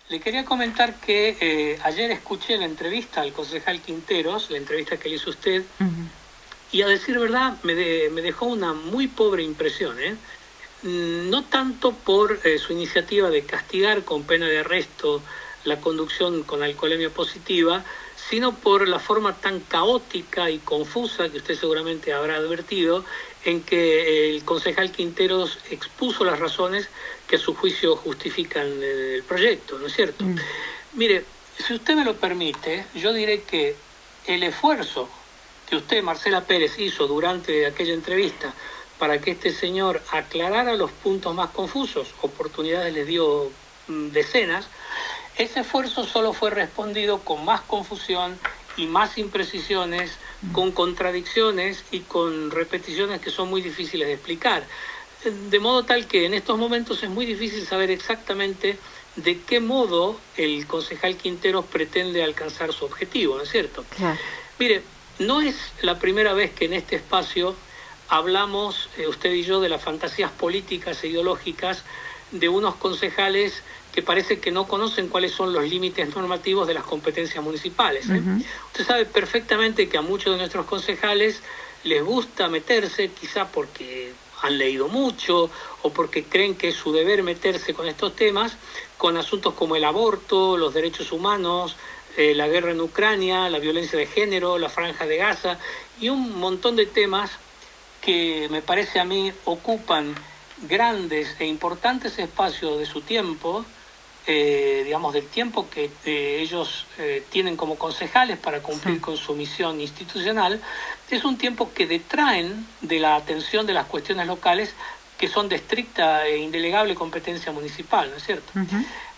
Le quería comentar que ayer escuché la entrevista al concejal Quinteros, la entrevista que le hizo usted, y a decir verdad me dejó una muy pobre impresión, ¿eh? No tanto por su iniciativa de castigar con pena de arresto la conducción con alcoholemia positiva, sino por la forma tan caótica y confusa que usted seguramente habrá advertido, en que el concejal Quinteros expuso las razones que a su juicio justifican el proyecto, ¿no es cierto? Mire, si usted me lo permite, yo diré que el esfuerzo que usted, Marcela Pérez, hizo durante aquella entrevista para que este señor aclarara los puntos más confusos, oportunidades le dio decenas, ese esfuerzo solo fue respondido con más confusión y más imprecisiones, con contradicciones y con repeticiones que son muy difíciles de explicar. De modo tal que en estos momentos es muy difícil saber exactamente de qué modo el concejal Quinteros pretende alcanzar su objetivo, ¿no es cierto? Claro. Mire, no es la primera vez que en este espacio hablamos, usted y yo, de las fantasías políticas e ideológicas de unos concejales que parece que no conocen cuáles son los límites normativos de las competencias municipales. Usted sabe perfectamente que a muchos de nuestros concejales les gusta meterse, quizá porque han leído mucho o porque creen que es su deber meterse con estos temas, con asuntos como el aborto, los derechos humanos, la guerra en Ucrania, la violencia de género, la franja de Gaza y un montón de temas que me parece a mí ocupan grandes e importantes espacios de su tiempo, digamos del tiempo que ellos tienen como concejales para cumplir con su misión institucional. Es un tiempo que detraen de la atención de las cuestiones locales que son de estricta e indelegable competencia municipal, ¿no es cierto?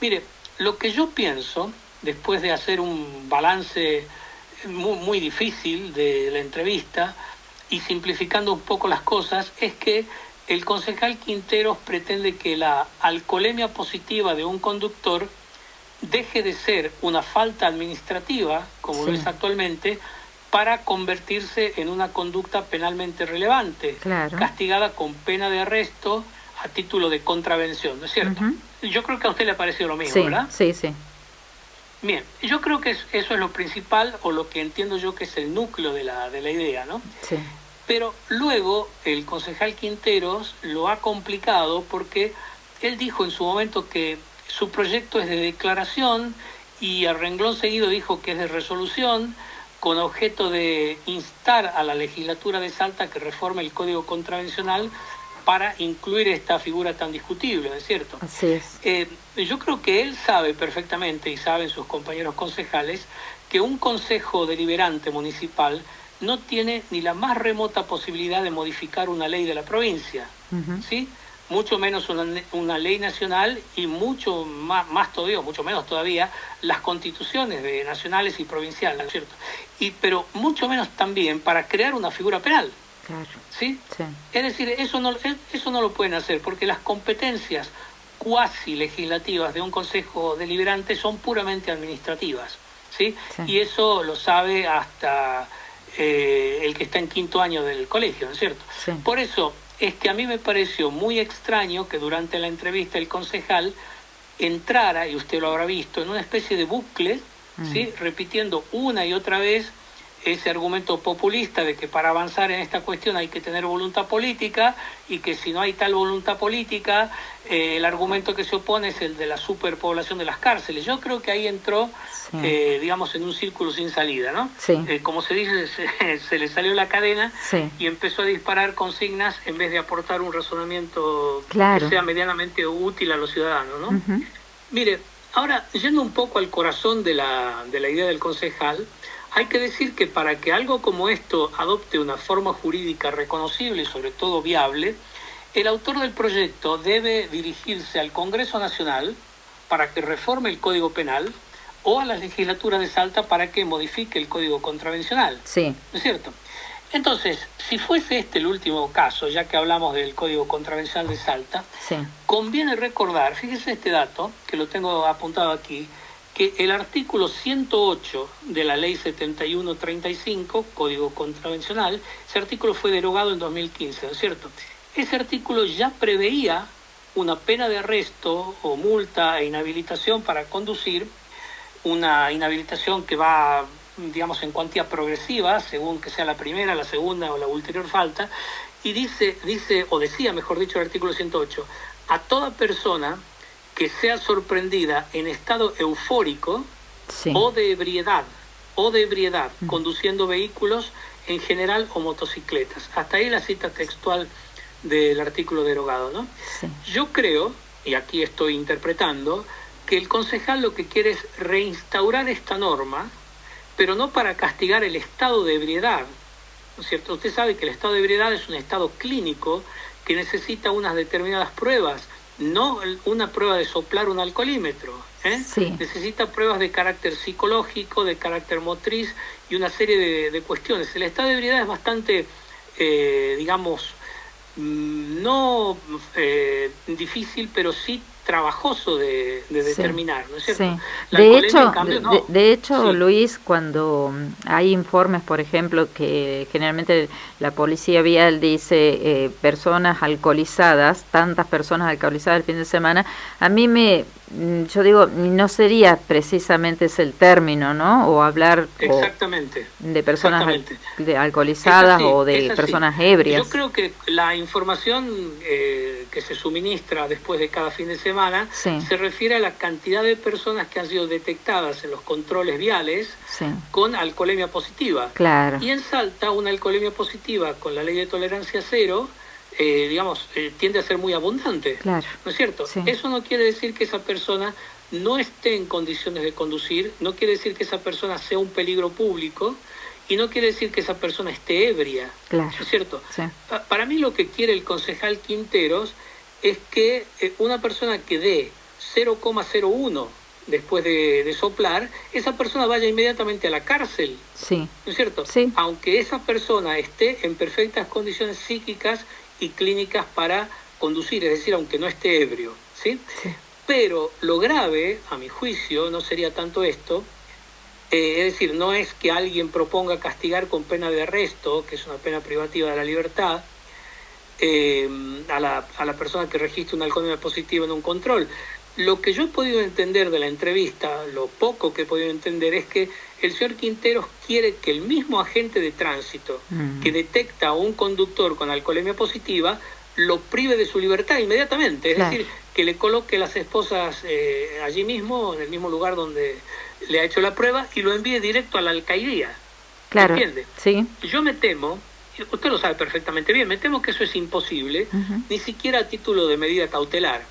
Mire, lo que yo pienso, después de hacer un balance muy difícil de la entrevista y simplificando un poco las cosas, es que el concejal Quinteros pretende que la alcoholemia positiva de un conductor deje de ser una falta administrativa, como lo es actualmente, para convertirse en una conducta penalmente relevante, castigada con pena de arresto a título de contravención, ¿no es cierto? Yo creo que a usted le ha parecido lo mismo, ¿verdad? Sí, sí. Bien, yo creo que eso es lo principal, o lo que entiendo yo que es el núcleo de la idea, ¿no? Sí. Pero luego el concejal Quinteros lo ha complicado porque él dijo en su momento que su proyecto es de declaración y a renglón seguido dijo que es de resolución con objeto de instar a la legislatura de Salta que reforme el Código Contravencional para incluir esta figura tan discutible, ¿no es cierto? Así es. Yo creo que él sabe perfectamente, y saben sus compañeros concejales, que un consejo deliberante municipal no tiene ni la más remota posibilidad de modificar una ley de la provincia, ¿sí? Mucho menos una ley nacional y mucho más todavía, mucho menos todavía, las constituciones de nacionales y provinciales, ¿no es cierto? Pero mucho menos también para crear una figura penal. Claro. ¿Sí? Es decir, eso no lo pueden hacer porque las competencias cuasi legislativas de un consejo deliberante son puramente administrativas, ¿sí? Y eso lo sabe hasta el que está en quinto año del colegio, ¿no es cierto? Por eso es que a mí me pareció muy extraño que durante la entrevista el concejal entrara, y usted lo habrá visto, en una especie de bucle, ¿sí? Repitiendo una y otra vez ese argumento populista de que para avanzar en esta cuestión hay que tener voluntad política y que si no hay tal voluntad política, el argumento que se opone es el de la superpoblación de las cárceles. Yo creo que ahí entró, digamos, en un círculo sin salida, ¿no? Como se dice, se le salió la cadena y empezó a disparar consignas en vez de aportar un razonamiento que sea medianamente útil a los ciudadanos, ¿no? Mire, ahora, yendo un poco al corazón de la idea del concejal, hay que decir que para que algo como esto adopte una forma jurídica reconocible y sobre todo viable, el autor del proyecto debe dirigirse al Congreso Nacional para que reforme el Código Penal o a la legislatura de Salta para que modifique el Código Contravencional. ¿No es cierto? Entonces, si fuese este el último caso, ya que hablamos del Código Contravencional de Salta, conviene recordar, fíjese este dato, que lo tengo apuntado aquí, que el artículo 108 de la Ley 7135, Código Contravencional, ese artículo fue derogado en 2015, ¿no es cierto? Ese artículo ya preveía una pena de arresto o multa e inhabilitación para conducir, una inhabilitación que va, digamos, en cuantía progresiva, según que sea la primera, la segunda o la ulterior falta, y dice, o decía, mejor dicho, el artículo 108, a toda persona que sea sorprendida en estado eufórico o de ebriedad, conduciendo vehículos en general o motocicletas. Hasta ahí la cita textual del artículo derogado, ¿no? Sí. Yo creo, y aquí estoy interpretando, que el concejal lo que quiere es reinstaurar esta norma, pero no para castigar el estado de ebriedad, ¿no es cierto? Usted sabe que el estado de ebriedad es un estado clínico que necesita unas determinadas pruebas, no una prueba de soplar un alcoholímetro, ¿eh? Sí. Necesita pruebas de carácter psicológico, de carácter motriz y una serie de cuestiones. El estado de ebriedad es bastante, digamos, no difícil, pero sí trabajoso de determinar, ¿no es cierto? Sí. De hecho, en cambio, no. de hecho, sí. Luis, cuando hay informes, por ejemplo, que generalmente la policía vial dice personas alcoholizadas, tantas personas alcoholizadas el fin de semana, a mí yo digo, no sería precisamente ese el término, ¿no? O hablar de personas alcoholizadas o de personas ebrias. Yo creo que la información que se suministra después de cada fin de semana se refiere a la cantidad de personas que han sido detectadas en los controles viales con alcoholemia positiva. Claro. Y en Salta, una alcoholemia positiva con la ley de tolerancia cero, tiende a ser muy abundante, claro. ¿no es cierto? Sí. Eso no quiere decir que esa persona no esté en condiciones de conducir, no quiere decir que esa persona sea un peligro público y no quiere decir que esa persona esté ebria, claro. ¿no es cierto? Sí. Para mí lo que quiere el concejal Quinteros es que una persona que dé 0,01 después de soplar, esa persona vaya inmediatamente a la cárcel, sí. ¿no es cierto? Sí. Aunque esa persona esté en perfectas condiciones psíquicas y clínicas para conducir, es decir, aunque no esté ebrio, ¿sí? Sí. Pero lo grave, a mi juicio, no sería tanto esto, es decir, no es que alguien proponga castigar con pena de arresto, que es una pena privativa de la libertad, a la persona que registre una alcoholemia positiva en un control. Lo que yo he podido entender de la entrevista, lo poco que he podido entender, es que el señor Quinteros quiere que el mismo agente de tránsito que detecta a un conductor con alcoholemia positiva lo prive de su libertad inmediatamente, es decir, que le coloque las esposas allí mismo, en el mismo lugar donde le ha hecho la prueba, y lo envíe directo a la alcaldía. Claro. ¿Entiende? Sí. Yo me temo, usted lo sabe perfectamente bien, me temo que eso es imposible, ni siquiera a título de medida cautelar.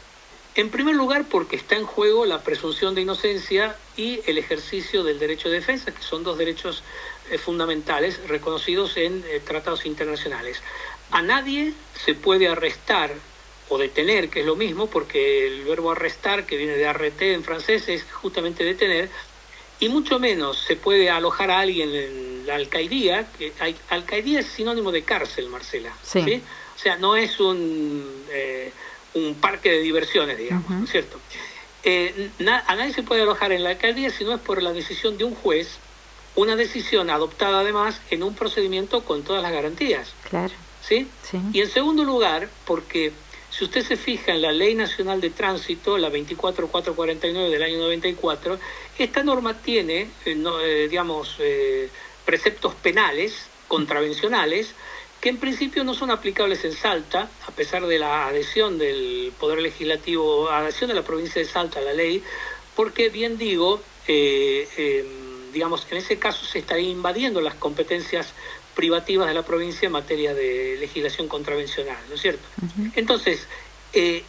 En primer lugar, porque está en juego la presunción de inocencia y el ejercicio del derecho de defensa, que son dos derechos fundamentales reconocidos en tratados internacionales. A nadie se puede arrestar o detener, que es lo mismo, porque el verbo arrestar, que viene de arrêter en francés, es justamente detener, y mucho menos se puede alojar a alguien en la alcaidía, que alcaidía es sinónimo de cárcel, Marcela. Sí. ¿Sí? O sea, no es un parque de diversiones, digamos, ¿no es cierto? A nadie se puede alojar en la alcaldía si no es por la decisión de un juez, una decisión adoptada además en un procedimiento con todas las garantías. Claro. ¿Sí? Sí. Y en segundo lugar, porque si usted se fija en la Ley Nacional de Tránsito, la 24449 del año 94, esta norma tiene, preceptos penales, contravencionales, que en principio no son aplicables en Salta, a pesar de la adhesión del Poder Legislativo, adhesión de la provincia de Salta a la ley, porque bien digo, en ese caso se estaría invadiendo las competencias privativas de la provincia en materia de legislación contravencional, ¿no es cierto? Entonces,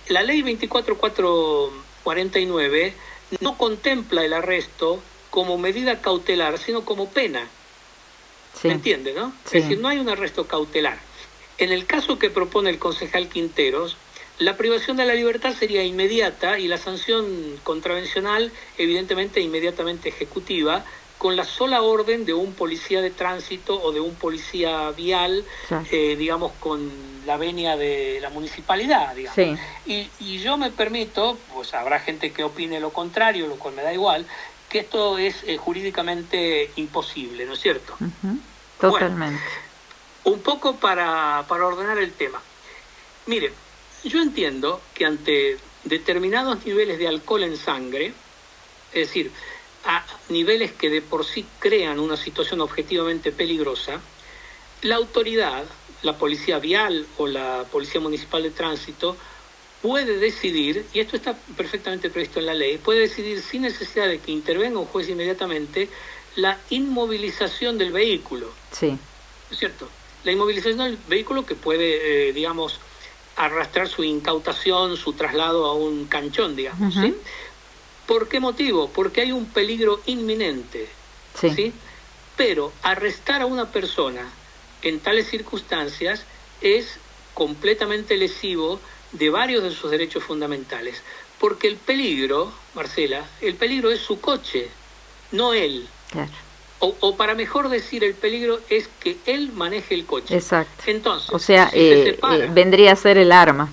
la ley 24449 no contempla el arresto como medida cautelar, sino como pena. Sí. ¿Me entiende, no? Sí. Es decir, no hay un arresto cautelar. En el caso que propone el concejal Quinteros, la privación de la libertad sería inmediata y la sanción contravencional, evidentemente, inmediatamente ejecutiva, con la sola orden de un policía de tránsito o de un policía vial, digamos, con la venia de la municipalidad, digamos. Sí. Y yo me permito, pues habrá gente que opine lo contrario, lo cual me da igual, que esto es jurídicamente imposible, ¿no es cierto? Totalmente. Bueno, un poco para ordenar el tema. Mire, yo entiendo que ante determinados niveles de alcohol en sangre, es decir, a niveles que de por sí crean una situación objetivamente peligrosa, la autoridad, la policía vial o la policía municipal de tránsito, puede decidir, y esto está perfectamente previsto en la ley, puede decidir sin necesidad de que intervenga un juez inmediatamente la inmovilización del vehículo. Sí. ¿Es cierto? La inmovilización del vehículo que puede, digamos, arrastrar su incautación, su traslado a un canchón, digamos, ¿sí? ¿Por qué motivo? Porque hay un peligro inminente, ¿sí? Pero arrestar a una persona en tales circunstancias es completamente lesivo de varios de sus derechos fundamentales, porque el peligro, Marcela, el peligro es su coche, no él. Claro. O para mejor decir, el peligro es que él maneje el coche. Exacto. Entonces, o sea, si se separa, vendría a ser el arma.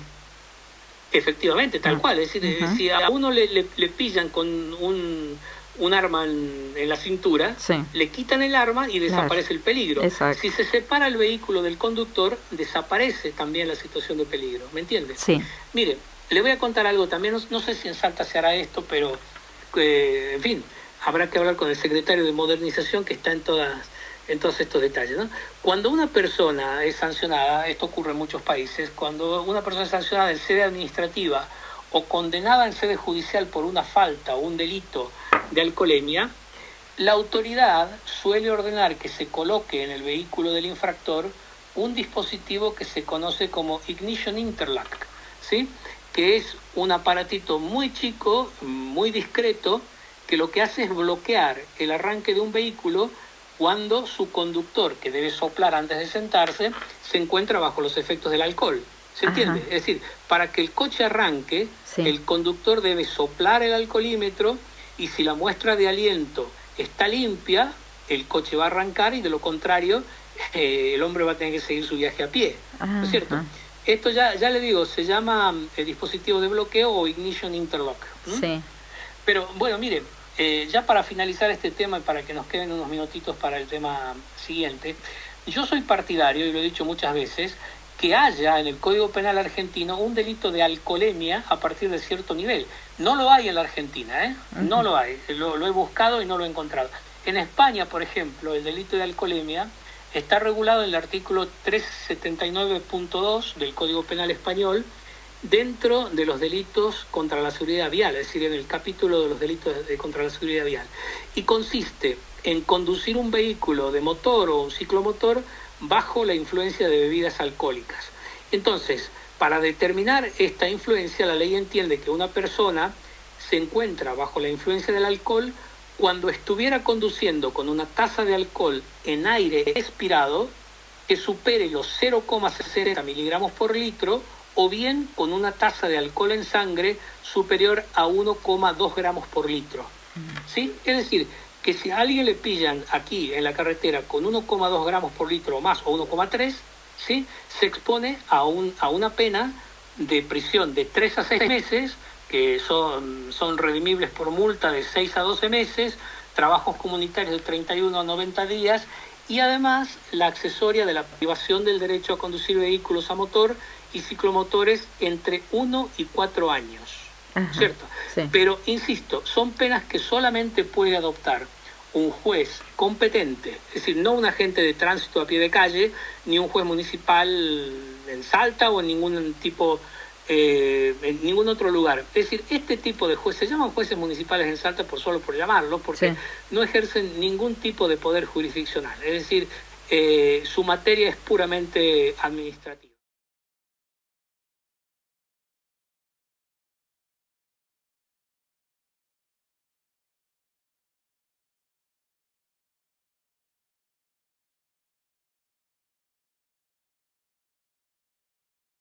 Efectivamente, tal cual. Es decir, si a uno le pillan con un arma en la cintura, le quitan el arma y desaparece el peligro. Exacto. Si se separa el vehículo del conductor, desaparece también la situación de peligro. ¿Me entiendes? Sí. Mire, le voy a contar algo también. No sé si en Salta se hará esto, pero, en fin, habrá que hablar con el secretario de Modernización que está en todos estos detalles, ¿no? Cuando una persona es sancionada, esto ocurre en muchos países, cuando una persona es sancionada en sede administrativa o condenada en sede judicial por una falta o un delito de alcoholemia, la autoridad suele ordenar que se coloque en el vehículo del infractor un dispositivo que se conoce como Ignition Interlock, ¿sí? Que es un aparatito muy chico, muy discreto, que lo que hace es bloquear el arranque de un vehículo cuando su conductor, que debe soplar antes de sentarse, se encuentra bajo los efectos del alcohol. ¿Se entiende? Es decir, para que el coche arranque, el conductor debe soplar el alcoholímetro y si la muestra de aliento está limpia, el coche va a arrancar y de lo contrario, el hombre va a tener que seguir su viaje a pie. ¿No es cierto? Esto ya le digo, se llama dispositivo de bloqueo o Ignition Interlock. Sí. Pero bueno, mire, ya para finalizar este tema y para que nos queden unos minutitos para el tema siguiente, yo soy partidario, y lo he dicho muchas veces, que haya en el Código Penal argentino un delito de alcoholemia a partir de cierto nivel. No lo hay en la Argentina, ¿eh? No lo hay. Lo he buscado y no lo he encontrado. En España, por ejemplo, el delito de alcoholemia está regulado en el artículo 379.2 del Código Penal español, dentro de los delitos contra la seguridad vial, es decir, en el capítulo de los delitos contra la seguridad vial. Y consiste en conducir un vehículo de motor o un ciclomotor bajo la influencia de bebidas alcohólicas. Entonces, para determinar esta influencia, la ley entiende que una persona se encuentra bajo la influencia del alcohol cuando estuviera conduciendo con una tasa de alcohol en aire expirado que supere los 0,60 miligramos por litro, o bien con una tasa de alcohol en sangre superior a 1,2 gramos por litro. ¿Sí? Es decir, que si a alguien le pillan aquí en la carretera con 1,2 gramos por litro o más, o 1,3, ¿sí? Se expone a una pena de prisión de 3 a 6 meses, que son redimibles por multa de 6 a 12 meses, trabajos comunitarios de 31 a 90 días, y además la accesoria de la privación del derecho a conducir vehículos a motor y ciclomotores entre 1 y 4 años. ¿Cierto? Sí. Pero, insisto, son penas que solamente puede adoptar un juez competente, es decir, no un agente de tránsito a pie de calle, ni un juez municipal en Salta o en ningún tipo, en ningún otro lugar. Es decir, este tipo de jueces, se llaman jueces municipales en Salta solo por llamarlos, porque no ejercen ningún tipo de poder jurisdiccional. Es decir, su materia es puramente administrativa.